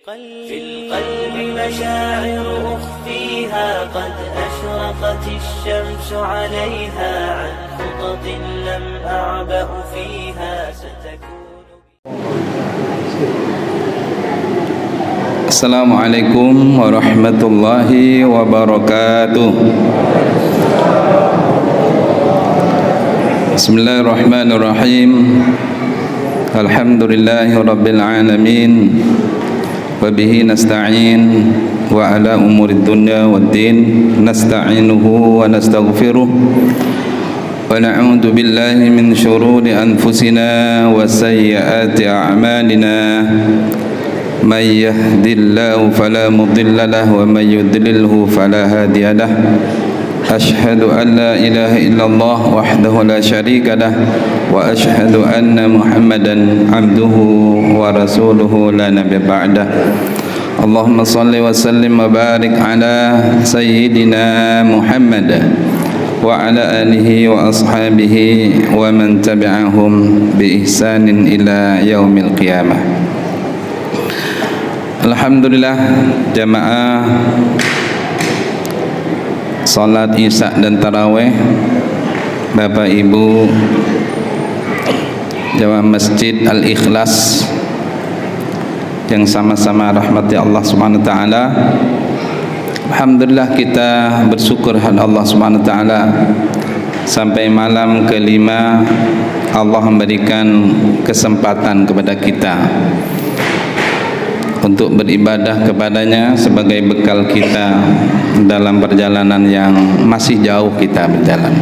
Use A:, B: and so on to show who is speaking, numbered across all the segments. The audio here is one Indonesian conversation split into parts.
A: في القلب مشاعر أخفيها قد أشرقت الشمس عليها عن خطط لم أعبأ فيها ستكون.
B: Assalamualaikum warahmatullahi wabarakatuh. Bismillahirrahmanirrahim. Alhamdulillahi rabbil alamin. Wa bihi nasta'in wa ala umurid dunya waddin nasta'inuhu wa nastaghfiruh wa na'udzu billahi min syururi anfusina wa sayyiati a'malina. May yahdihillahu fala mudilla lahu wa may yudlilhu fala hadiya lahu. Asyhadu an la ilaha illallah wahdahu la syarika lah wa asyhadu anna Muhammadan abduhu wa rasuluhu la nabiyya ba'dah. Allahumma salli wa sallim wa barik ala sayyidina Muhammad wa ala alihi wa ashabihi wa man tabi'ahum bi ihsanin ila yaumil qiyamah. Alhamdulillah, jamaah salat isya dan tarawih, Bapak Ibu jamaah Masjid Al-Ikhlas yang sama-sama rahmati Allah Subhanahu wa taala. Alhamdulillah, kita bersyukur kepada Allah Subhanahu wa taala sampai malam kelima Allah memberikan kesempatan kepada kita untuk beribadah kepadanya sebagai bekal kita dalam perjalanan yang masih jauh kita berjalan.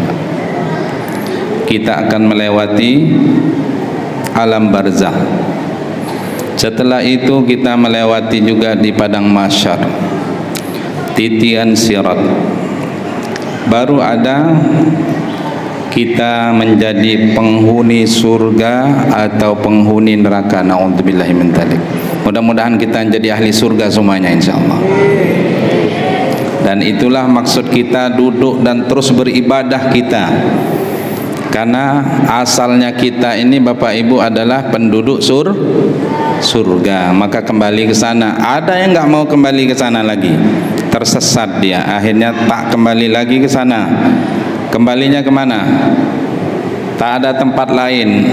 B: Kita akan melewati alam barzakh. Setelah itu kita melewati juga di padang mahsyar, titian sirat. Baru ada kita menjadi penghuni surga atau penghuni neraka. Na'udzubillahi min dzalik. Mudah-mudahan kita menjadi ahli surga semuanya insyaallah. Dan itulah maksud kita duduk dan terus beribadah kita. Karena asalnya kita ini Bapak Ibu adalah penduduk surga. Maka kembali ke sana. Ada yang enggak mau kembali ke sana lagi. Tersesat dia. Akhirnya tak kembali lagi ke sana. Kembalinya kemana? Tak ada tempat lain.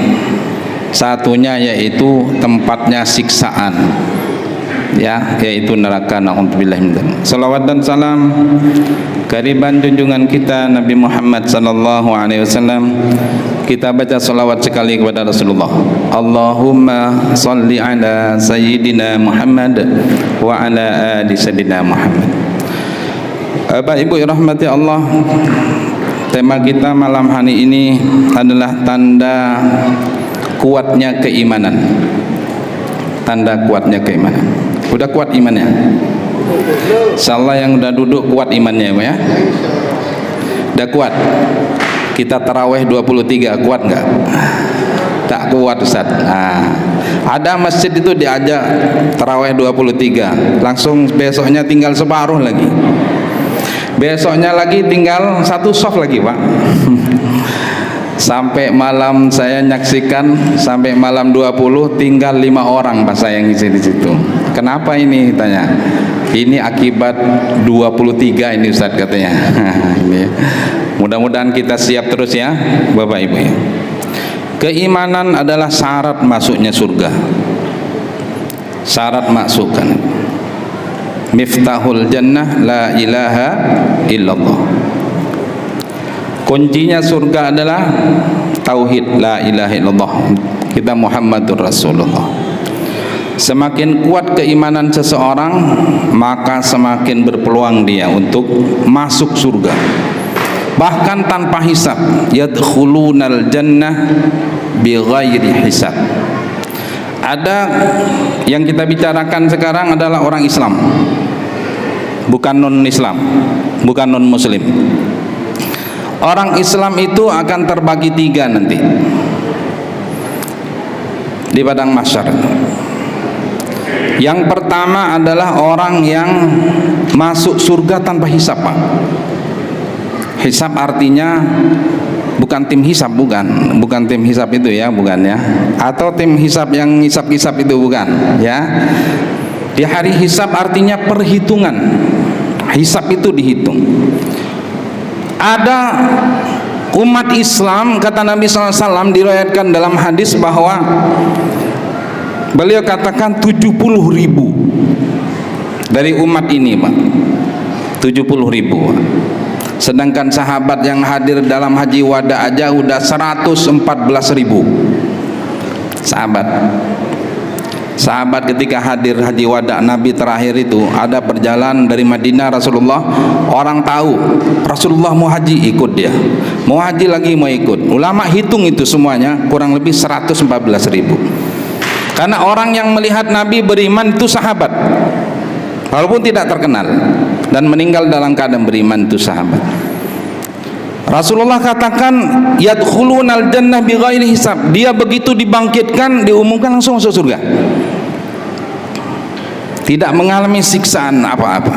B: Satunya yaitu tempatnya siksaan, ya, yaitu neraka. Na'udzubillahi min dzalik. Salawat dan salam kehadiran junjungan kita Nabi Muhammad sallallahu alaihi wasallam. Kita baca salawat sekali kepada Rasulullah. Allahumma salli ala sayyidina Muhammad wa ala ali sayyidina Muhammad. Bapak Ibu rahmati Allah, tema kita malam hari ini adalah tanda kuatnya keimanan. Tanda kuatnya keimanan. Udah kuat imannya? Insyaallah yang udah duduk kuat imannya ya. Udah kuat. Kita tarawih 23 kuat enggak? Tak kuat Ustaz. Nah, ada masjid itu diajak tarawih 23, langsung besoknya tinggal separuh lagi. Besoknya lagi tinggal satu soft lagi, Pak. Sampai malam saya nyaksikan sampai malam 20 tinggal 5 orang Pak saya yang ngisi di situ. Kenapa ini tanya? Ini akibat 23 ini Ustaz katanya. Ini. Mudah-mudahan kita siap terus ya Bapak Ibu ya. Keimanan adalah syarat masuknya surga. Syarat masukkan. Miftahul jannah la ilaha illallah. Kuncinya surga adalah tauhid la ilaha illallah. Kita Muhammadur Rasulullah. Semakin kuat keimanan seseorang, maka semakin berpeluang dia untuk masuk surga. Bahkan tanpa hisab. Yadkhulunal jannah bighairi hisab. Ada yang kita bicarakan sekarang adalah orang Islam, bukan non-Islam, bukan non-Muslim. Orang Islam itu akan terbagi 3 nanti di padang mahsyar. Yang pertama adalah orang yang masuk surga tanpa hisab, Pak. Hisab artinya bukan tim hisab, bukan tim hisab itu ya, bukan ya, atau tim hisab yang hisab-hisab itu bukan ya. Di hari hisab artinya perhitungan. Hisab itu dihitung. Ada umat Islam, kata Nabi SAW, diriwayatkan dalam hadis bahwa beliau katakan 70.000 dari umat ini, Pak. 70.000. Sedangkan sahabat yang hadir dalam haji wada aja udah 114.000 sahabat ketika hadir haji wada Nabi terakhir itu. Ada perjalanan dari Madinah Rasulullah, orang tahu Rasulullah mau haji, ikut dia, mau haji lagi mau ikut. Ulama hitung itu semuanya kurang lebih 114.000. Karena orang yang melihat Nabi beriman itu sahabat, walaupun tidak terkenal, dan meninggal dalam keadaan beriman itu sahabat. Rasulullah katakan yadkhulunal jannah bighairi hisab. Dia begitu dibangkitkan, diumumkan langsung masuk surga, tidak mengalami siksaan apa-apa.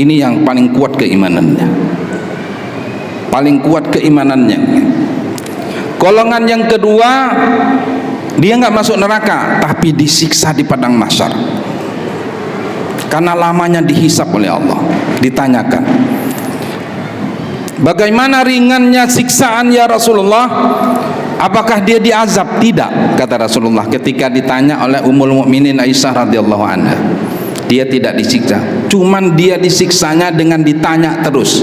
B: Ini yang paling kuat keimanannya, paling kuat keimanannya. Golongan yang kedua, dia nggak masuk neraka tapi disiksa di padang mahsyar karena lamanya dihisab oleh Allah. Ditanyakan, bagaimana ringannya siksaan ya Rasulullah? Apakah dia diazab? Tidak, kata Rasulullah ketika ditanya oleh Ummul Mukminin Aisyah radhiyallahu anha. Dia tidak disiksa, cuman dia disiksanya dengan ditanya terus.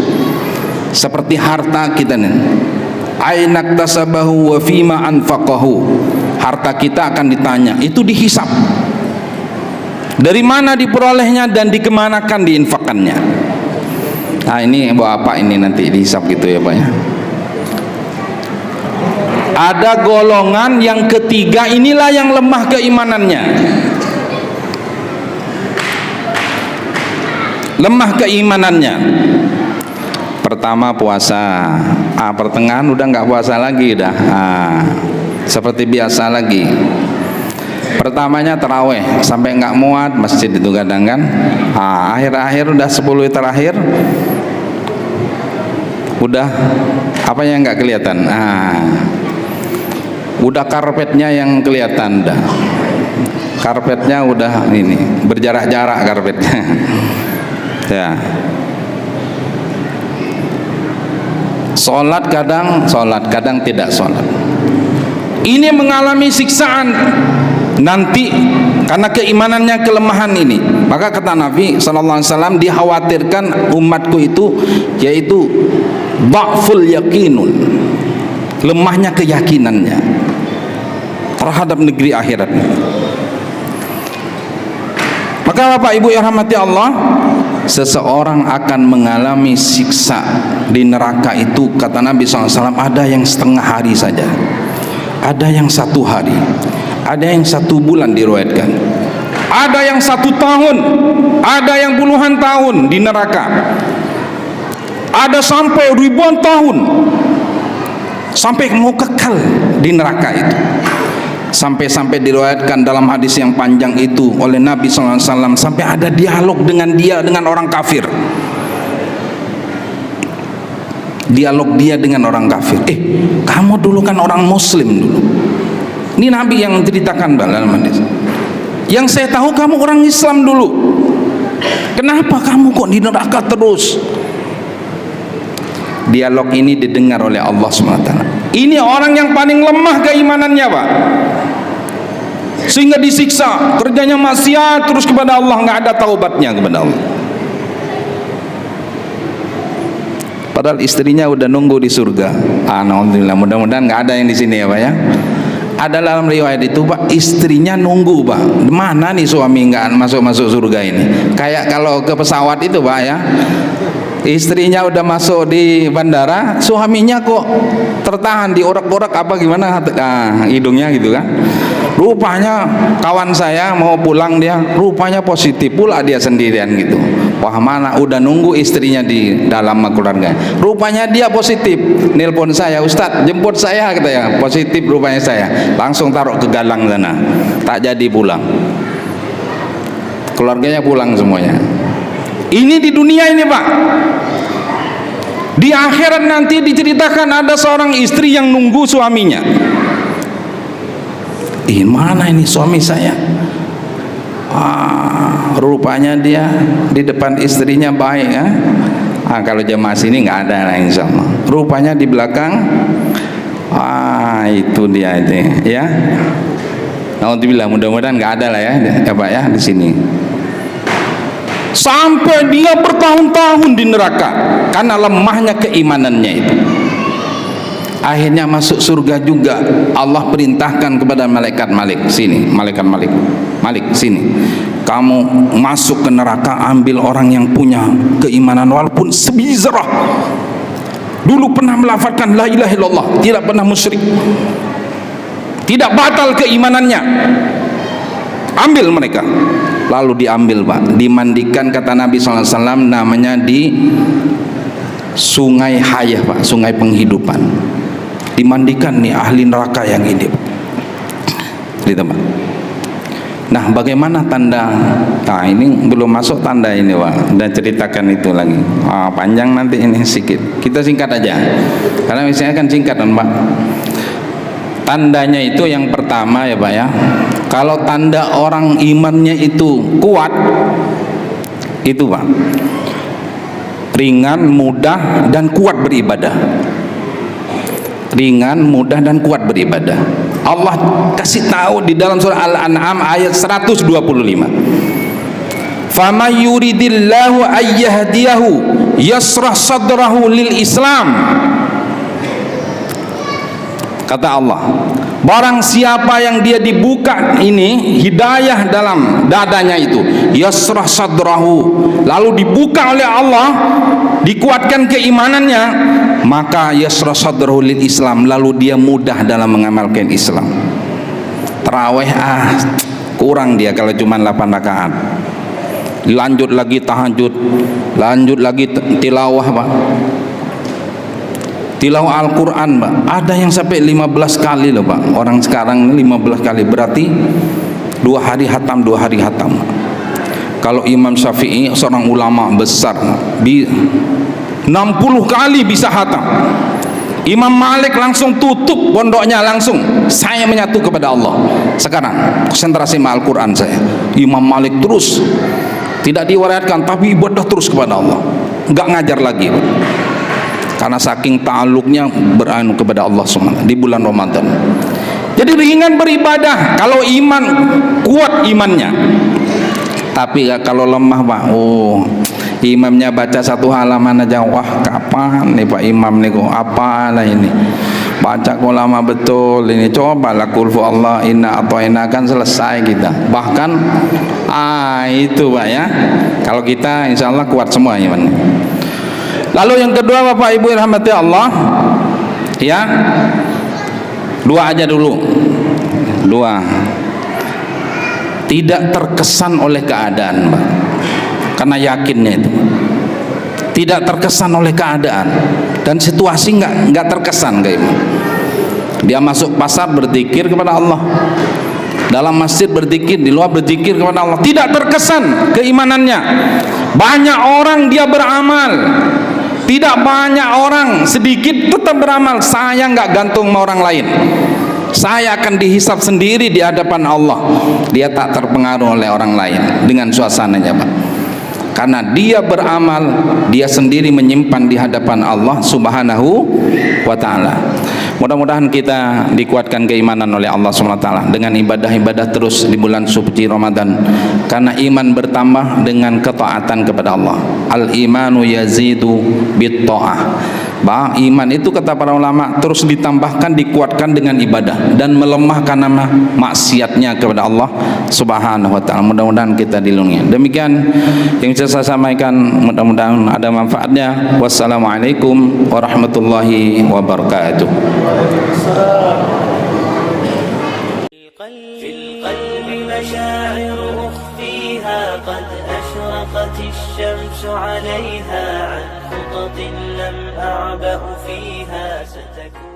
B: Seperti harta kita nih, ainak tasabahu wa fima anfaqahu. Harta kita akan ditanya, itu dihisab. Dari mana diperolehnya dan dikemanakan diinfakannya. Nah ini bapak ini nanti dihisab gitu ya Pak ya. Ada golongan yang ketiga, inilah yang lemah keimanannya. Lemah keimanannya. Pertama puasa, pertengahan udah nggak puasa lagi dah. Seperti biasa lagi. Pertamanya taraweh sampai nggak muat masjid itu kadang kan. Akhir-akhir udah 10 terakhir udah apa yang nggak kelihatan. Udah karpetnya yang kelihatan dah. Karpetnya udah ini berjarak-jarak karpetnya. Ya. Sholat kadang tidak sholat. Ini mengalami siksaan nanti karena keimanannya kelemahan ini. Maka kata Nabi SAW, dikhawatirkan umatku itu yaitu dha'ful yakinun, lemahnya keyakinannya terhadap negeri akhirat. Maka Bapak Ibu yang rahmati Allah, seseorang akan mengalami siksa di neraka itu, kata Nabi SAW, ada yang setengah hari saja, ada yang 1 hari, ada yang 1 bulan diriwayatkan, ada yang 1 tahun, ada yang puluhan tahun di neraka, ada sampai ribuan tahun, sampai mau kekal di neraka itu. Sampai-sampai diriwayatkan dalam hadis yang panjang itu oleh Nabi SAW, sampai ada dialog dengan dia dengan orang kafir. Dialog dia dengan orang kafir. Kamu dulu kan orang muslim dulu. Ini Nabi yang menceritakan dalam hadis. Yang saya tahu kamu orang Islam dulu. Kenapa kamu kok di neraka terus? Dialog ini didengar oleh Allah SWT. Ini orang yang paling lemah keimanannya Pak, sehingga disiksa, kerjanya maksiat terus kepada Allah, nggak ada taubatnya kepada Allah. Padahal istrinya udah nunggu di surga. Alhamdulillah, mudah-mudahan nggak ada yang di sini ya Pak ya. Ada dalam riwayat itu Pak, istrinya nunggu Pak, mana nih suami nggak masuk surga ini. Kayak kalau ke pesawat itu Pak ya, istrinya udah masuk di bandara, suaminya kok tertahan, diurak-urak apa gimana hidungnya gitu kan. Rupanya kawan saya mau pulang, dia rupanya positif pula dia sendirian gitu. Wah, mana udah nunggu istrinya di dalam keluarga, rupanya dia positif. Nelpon saya, Ustadz jemput saya, kata ya, positif rupanya saya. Langsung taruh ke galang sana, tak jadi pulang. Keluarganya pulang semuanya. Ini di dunia ini Pak. Di akhirat nanti diceritakan ada seorang istri yang nunggu suaminya. Mana ini suami saya? Rupanya dia di depan istrinya baik ya. Kalau jamaah sini nggak ada lah insya Allah. Rupanya di belakang, itu dia itu ya. Alhamdulillah, mudah-mudahan nggak ada lah ya, Pak ya di sini. Sampai dia bertahun-tahun di neraka karena lemahnya keimanannya itu. Akhirnya masuk surga juga. Allah perintahkan kepada malaikat Malik, sini, malaikat Malik, sini. Kamu masuk ke neraka, ambil orang yang punya keimanan walaupun sebizrah. Dulu pernah melafazkan la ilaha illallah, tidak pernah musyrik, tidak batal keimanannya. Ambil mereka. Lalu diambil, Pak, dimandikan, kata Nabi SAW, namanya di sungai hayah, Pak, sungai penghidupan. Dimandikan nih ahli neraka yang ini, gitu, Pak. Nah, bagaimana tanda? Nah, ini belum masuk tanda ini, Pak. Dan ceritakan itu lagi. Panjang nanti ini sedikit. Kita singkat aja. Karena misalnya kan singkat, Pak. Tandanya itu yang pertama ya, Pak ya. Kalau tanda orang imannya itu kuat, itu, Pak, ringan, mudah, dan kuat beribadah. Ringan, mudah, dan kuat beribadah. Allah kasih tahu di dalam surah Al-An'am ayat 125. Faman yuridillahu ayyahdiyahu yasrah sadrahu lil Islam. Kata Allah, barang siapa yang dia dibuka ini hidayah dalam dadanya itu, yasrah sadrahu, lalu dibuka oleh Allah, dikuatkan keimanannya, maka yasrah sadrahu lil Islam, lalu dia mudah dalam mengamalkan Islam. Tarawih kurang dia kalau cuma 8 rakaat. Lanjut lagi tahajud, lanjut lagi tilawah, Pak. Tilawah Al-Quran, Pak, ada yang sampai 15 kali loh, Pak. Orang sekarang 15 kali, berarti 2 hari hatam, 2 hari hatam. Kalau Imam Syafi'i seorang ulama besar, 60 kali bisa hatam. Imam Malik langsung tutup pondoknya, langsung saya menyatu kepada Allah. Sekarang konsentrasi sama Al-Quran saya. Imam Malik terus tidak diwariatkan, tapi ibadah terus kepada Allah, nggak ngajar lagi, Pak. Karena saking ta'aluknya beranu kepada Allah SWT di bulan Ramadan. Jadi ringan beribadah kalau iman, kuat imannya. Tapi kalau lemah, Pak, imamnya baca 1 halaman aja, wah kapan nih Pak Imam nih kok apalah ini, baca kok lama betul ini. Cobalah kulfu Allah inna atoina, kan selesai kita. Bahkan itu, Pak ya, kalau kita insya Allah kuat semua imannya. Lalu yang kedua, Bapak Ibu rahmati Allah ya, 2 aja dulu. 2, tidak terkesan oleh keadaan, Pak, karena yakinnya itu tidak terkesan oleh keadaan dan situasi, nggak terkesan kayak itu. Dia masuk pasar berzikir kepada Allah, dalam masjid berzikir, di luar berzikir kepada Allah, tidak terkesan keimanannya. Banyak orang dia beramal, tidak banyak orang, sedikit tetap beramal. Saya nggak gantung sama orang lain, saya akan dihisab sendiri di hadapan Allah. Dia tak terpengaruh oleh orang lain dengan suasananya, Pak, karena dia beramal, dia sendiri menyimpan di hadapan Allah Subhanahu wa ta'ala. Mudah-mudahan kita dikuatkan keimanan oleh Allah SWT dengan ibadah-ibadah terus di bulan suci Ramadan, karena iman bertambah dengan ketaatan kepada Allah. Al-imanu yazidu bit-ta'ah. Bahwa iman itu, kata para ulama, terus ditambahkan, dikuatkan dengan ibadah, dan melemah karena maksiatnya kepada Allah Subhanahu wa ta'ala. Mudah-mudahan kita dilindungi. Demikian yang bisa saya sampaikan, mudah-mudahan ada manfaatnya. Wassalamualaikum warahmatullahi wabarakatuh.
A: قد أشرقت الشمس عليها عن خطط لم أعبأ فيها ستكون